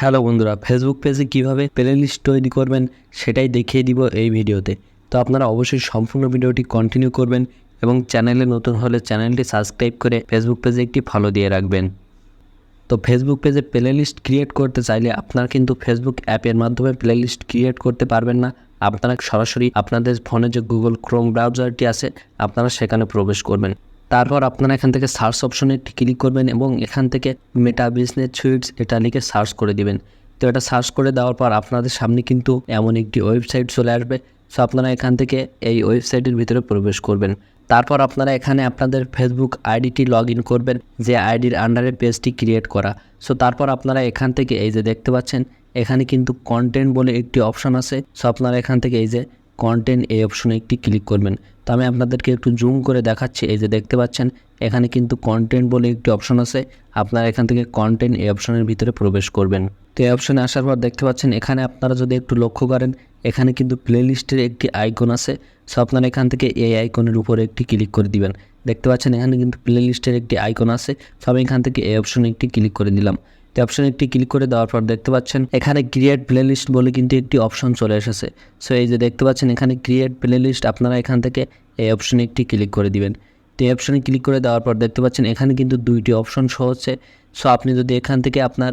Hello বন্ধুরা, Facebook পেজে কীভাবে প্লেলিস্ট তৈরি করবেন সেটাই দেখিয়ে দিব এই ভিডিওতে। তো আপনারা অবশ্যই সম্পূর্ণ ভিডিওটি কন্টিনিউ করবেন এবং চ্যানেলে নতুন হলে চ্যানেলটি সাবস্ক্রাইব করে ফেসবুক পেজে একটি ফলো দিয়ে রাখবেন। তো ফেসবুক পেজে প্লেলিস্ট ক্রিয়েট করতে চাইলে আপনারা কিন্তু ফেসবুক অ্যাপের মাধ্যমে প্লেলিস্ট ক্রিয়েট করতে পারবেন না। আপনারা সরাসরি আপনাদের ফোনে যে গুগল ক্রোম ব্রাউজারটি আছে আপনারা সেখানে প্রবেশ করবেন। তারপর আপনারা এখান থেকে সার্চ অপশনে একটি ক্লিক করবেন এবং এখান থেকে মেটা বিজনেস সুইটস এটা লিখে সার্চ করে দিবেন। তো এটা সার্চ করে দেওয়ার পর আপনাদের সামনে কিন্তু এমন একটি ওয়েবসাইট চলে আসবে। সো আপনারা এখান থেকে এই ওয়েবসাইটের ভিতরে প্রবেশ করবেন। তারপর আপনারা এখানে আপনাদের ফেসবুক আইডিটি লগ ইন করবেন, যে আইডির আন্ডারে পেজটি ক্রিয়েট করা। সো তারপর আপনারা এখান থেকে এই যে দেখতে পাচ্ছেন এখানে কিন্তু কন্টেন্ট বলে একটি অপশন আছে। সো আপনারা এখান থেকে এই যে কন্টেন্ট এই অপশনে একটি ক্লিক করবেন। তো আমি আপনাদেরকে একটু জুম করে দেখাচ্ছি। এই যে দেখতে পাচ্ছেন এখানে কিন্তু কন্টেন্ট বলে একটি অপশন আছে। আপনারা এখান থেকে কন্টেন্ট এই অপশনের ভিতরে প্রবেশ করবেন। তো এই অপশনে আসার পর দেখতে পাচ্ছেন এখানে আপনারা যদি একটু লক্ষ্য করেন এখানে কিন্তু প্লেলিস্টের একটি আইকন আছে। সো আপনারা এখান থেকে এই আইকনের উপরে একটি ক্লিক করে দিবেন। দেখতে পাচ্ছেন এখানে কিন্তু প্লেলিস্টের একটি আইকন আছে। সো আমি এখান থেকে এই অপশনে একটি ক্লিক করে দিলাম। তো অপশনে একটি ক্লিক করে দেওয়ার পর দেখতে পাচ্ছেন এখানে ক্রিয়েট প্লেলিস্ট বলে কিন্তু একটি অপশন চলে এসেছে। সো এই যে দেখতে পাচ্ছেন এখানে ক্রিয়েট প্লেলিস্ট, আপনারা এখান থেকে এই অপশনে একটি ক্লিক করে দিবেন। তো এই অপশনে ক্লিক করে দেওয়ার পর দেখতে পাচ্ছেন এখানে কিন্তু দুইটি অপশন শো হচ্ছে। সো আপনি যদি এখান থেকে আপনার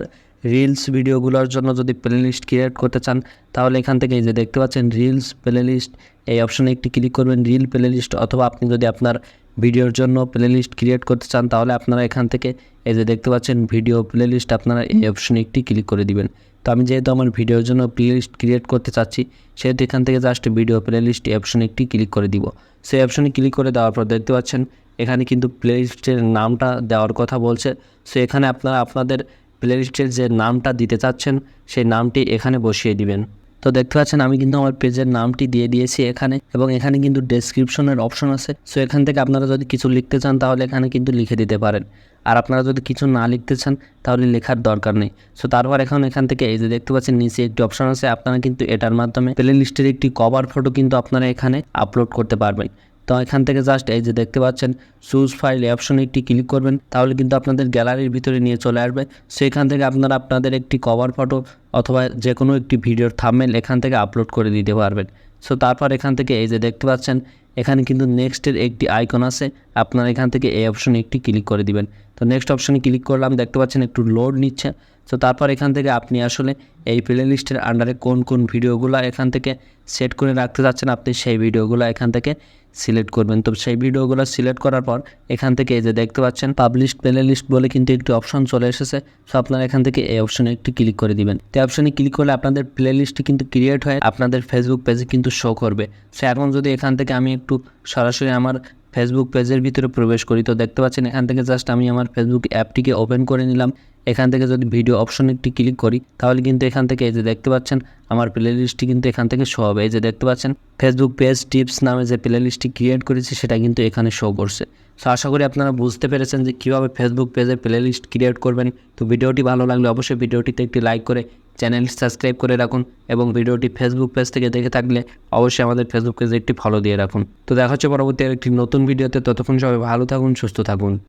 রিলস ভিডিওগুলোর জন্য যদি প্লেলিস্ট ক্রিয়েট করতে চান তাহলে এখান থেকে এই যে দেখতে পাচ্ছেন রিলস প্লেলিস্ট এই অপশনে একটি ক্লিক করবেন, রিল প্লেলিস্ট। অথবা আপনি যদি আপনার ভিডিওর জন্য প্লেলিস্ট ক্রিয়েট করতে চান তাহলে আপনারা এখান থেকে এই যে দেখতে পাচ্ছেন ভিডিও প্লেলিস্ট, আপনারা এই অপশনে একটি ক্লিক করে দিবেন। তো আমি যেহেতু আমার ভিডিওর জন্য প্লেলিস্ট ক্রিয়েট করতে চাচ্ছি সেহেতু এখান থেকে জাস্ট ভিডিও প্লেলিস্ট এই অপশনে একটি ক্লিক করে দিব। সেই অপশনে ক্লিক করে দেওয়ার পর দেখতে পাচ্ছেন এখানে কিন্তু প্লেলিস্টের নামটা দেওয়ার কথা বলছে। সো এখানে আপনারা আপনাদের প্লেলিস্টের যে নামটা দিতে চাচ্ছেন সেই নামটি এখানে বসিয়ে দিবেন। তো দেখতে পাচ্ছেন আমি কিন্তু আমার পেজের নামটি দিয়ে দিয়েছি এখানে, এবং এখানে কিন্তু ডেসক্রিপশনের অপশন আছে। সো এখান থেকে আপনারা যদি কিছু লিখতে চান তাহলে এখানে কিন্তু লিখে দিতে পারেন, আর আপনারা যদি কিছু না লিখতে চান তাহলে লেখার দরকার নেই। সো তারপর এখান থেকে এই যে দেখতে পাচ্ছেন নিচে একটি অপশন আছে, আপনারা কিন্তু এটার মাধ্যমে প্লেলিস্টের একটি কভার ফটো কিন্তু আপনারা এখানে আপলোড করতে পারবেন। তো এখান থেকে জাস্ট এই যে দেখতে পাচ্ছেন চুজ ফাইল এই অপশনে একটি ক্লিক করবেন, তাহলে কিন্তু আপনাদের গ্যালারির ভিতরে নিয়ে চলে আসবে। সো এখান থেকে আপনারা আপনাদের একটি কভার ফটো অথবা যে কোনো একটি ভিডিওর থাম্বনেল এখান থেকে আপলোড করে দিতে পারবেন। সো তারপর এখান থেকে এই যে দেখতে পাচ্ছেন এখানে কিন্তু নেক্সটের একটি আইকন আছে, আপনারা এখান থেকে এই অপশনে একটি ক্লিক করে দিবেন। তো নেক্সট অপশনে ক্লিক করলাম, দেখতে পাচ্ছেন একটু লোড নিচ্ছে। সো তারপর এখান থেকে আপনি আসলে এই প্লেলিস্টের আন্ডারে কোন কোন ভিডিওগুলো এখান থেকে সেট করে রাখতে যাচ্ছেন আপনি সেই ভিডিওগুলো এখান থেকে সিলেক্ট করবেন। তো সেই ভিডিওগুলো সিলেক্ট করার পর এখান থেকে এই যে দেখতে পাচ্ছেন পাবলিশ প্লেলিস্ট বলে কিন্তু একটি অপশন চলে এসেছে। সো আপনারা এখান থেকে এই অপশনে একটি ক্লিক করে দিবেন। তো অপশনে ক্লিক করলে আপনাদের প্লেলিস্টটি কিন্তু ক্রিয়েট হয়ে আপনাদের ফেসবুক পেজে কিন্তু শো করবে। সো এখন যদি এখান থেকে আমি একটু সরাসরি আমার ফেসবুক পেজের ভিতরে প্রবেশ করি, তো দেখতে পাচ্ছেন এখান থেকে জাস্ট আমি আমার ফেসবুক অ্যাপটিকে ওপেন করে নিলাম। এখান থেকে যদি ভিডিও অপশন একটি ক্লিক করি তাহলে কিন্তু এখান থেকে এই যে দেখতে পাচ্ছেন আমার প্লেলিস্টটি কিন্তু এখান থেকে শো হবে। এই যে দেখতে পাচ্ছেন ফেসবুক পেজ টিপস নামে যে প্লেলিস্টটি ক্রিয়েট করেছি সেটা কিন্তু এখানে শো করছে। সো আশা করি আপনারা বুঝতে পেরেছেন যে কীভাবে ফেসবুক পেজে প্লেলিস্ট ক্রিয়েট করবেন। তো ভিডিওটি ভালো লাগলে অবশ্যই ভিডিওটিতে একটি লাইক করে চ্যানেলটি সাবস্ক্রাইব করে রাখুন, এবং ভিডিওটি ফেসবুক পেজ থেকে দেখে থাকলে অবশ্যই আমাদের ফেসবুক পেজে একটি ফলো দিয়ে রাখুন। তো দেখা হচ্ছে পরবর্তী একটি নতুন ভিডিওতে। ততক্ষণ সবাই ভালো থাকুন, সুস্থ থাকুন।